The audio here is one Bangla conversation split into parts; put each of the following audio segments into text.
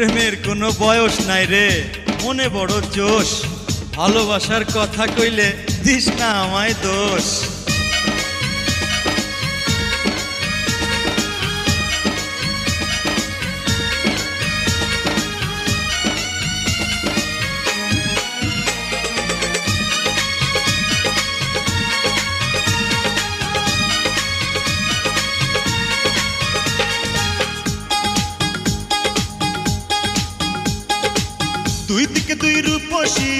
প্রেমের কোনো বয়স নাই রে, মনে বড় জোশ। ভালোবাসার কথা কইলে দিস না আমায় দোষ। দুই দিকে দুই রূপসী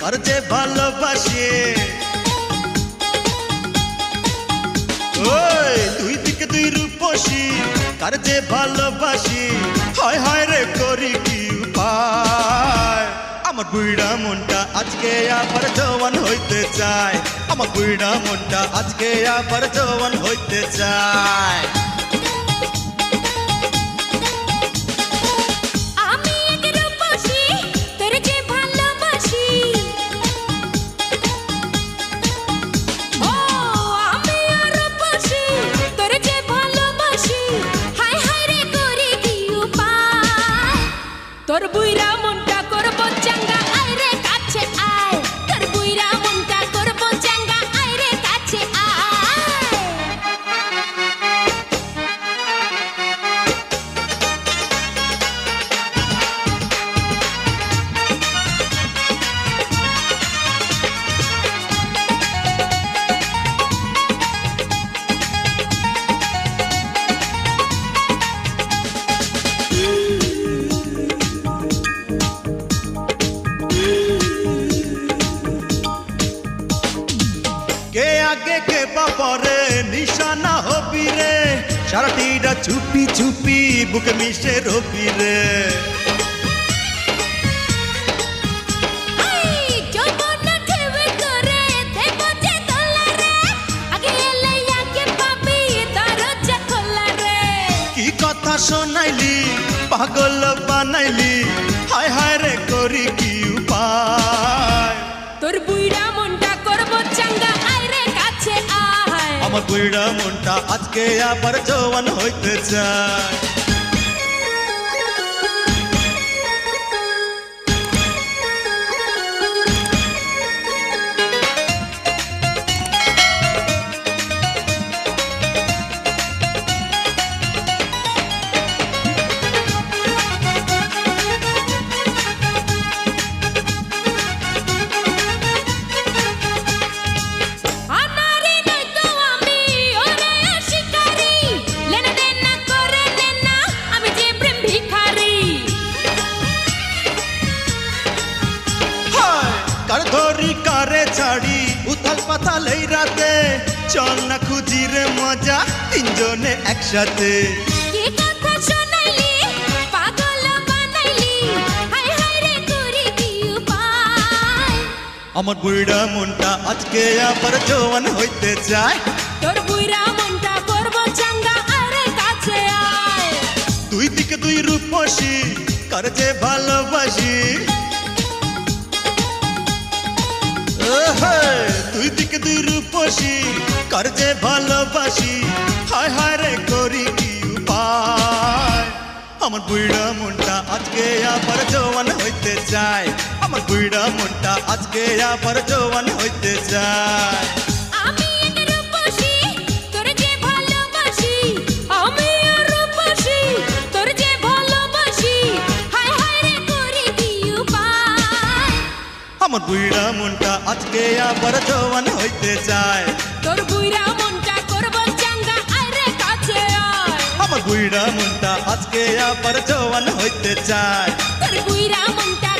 কার যে ভালোবাসে, ওই দুই দিকে দুই রূপসী কার যে ভালোবাসি। হায় হায় রে করি কি উপায়, আমার বুইড়া মনটা আজকে আবার জওয়ান হইতে চায়। আমার বুইড়া মনটা আজকে আবার জওয়ান হইতে চায়। তোর বুইরা মনটা করব চাঙ্গা আয় রে কাছে আয়, তোর বুইরা মনটা করব চাঙ্গা আয় রে কাছে আয়। কে আগে কে বাপরে নিশানা হবি রে, সারাটিরা চুপি চুপি বুকে মিশে রবি রে। কি কথা শোনাইলি পাগল বানাইলি, হায় হায় রে করি কি উপায়। তোর বুইরা মনটা করব চাঙ্গা আয় রে কাছে আয়, আমার বুইড়া মনটা আজকে আবার জওয়ান হইতে চায়। কার ধরি কারে ছাড়ি উথাল পাথাল এই রাতে, চল না খুঁজি রে মজা তিনজনে একসাথে। কি কথা শোনাইলি পাগল বানাইলি, হায় হায় রে করি কি উপায়। আমার বুইড়া মনটা আজকে আবার জওয়ান হইতে চায়। তোর বুইরা মনটা করব চাঙ্গা আয় রে কাছে আয়। দুই দিকে দুই রূপসী কার যে ভালোবাসি, দুই দিকে দুই রূপসী কার যে ভালোবাসি। হায় হায় রে করি কি উপায়, আমার বুইড়া মনটা আজকে আবার জওয়ান হইতে চায়। আমার বুইড়া মনটা আজকে আবার জওয়ান হইতে চায়। আমি এক রূপসী তোর যে ভালোবাসি, আমি আর রূপসী তোর যে ভালোবাসি, হায় হায় রে করি কি উপায়। আমার বুইড়া মনটা আজকে আবার জওয়ান হইতে চায়। তোর বুইরা মনটা করব চাঙ্গা আয় রে কাছে আয়, আমার বুইড়া মনটা আজকে আবার জওয়ান হইতে চায়। তোর বুইরা মনটা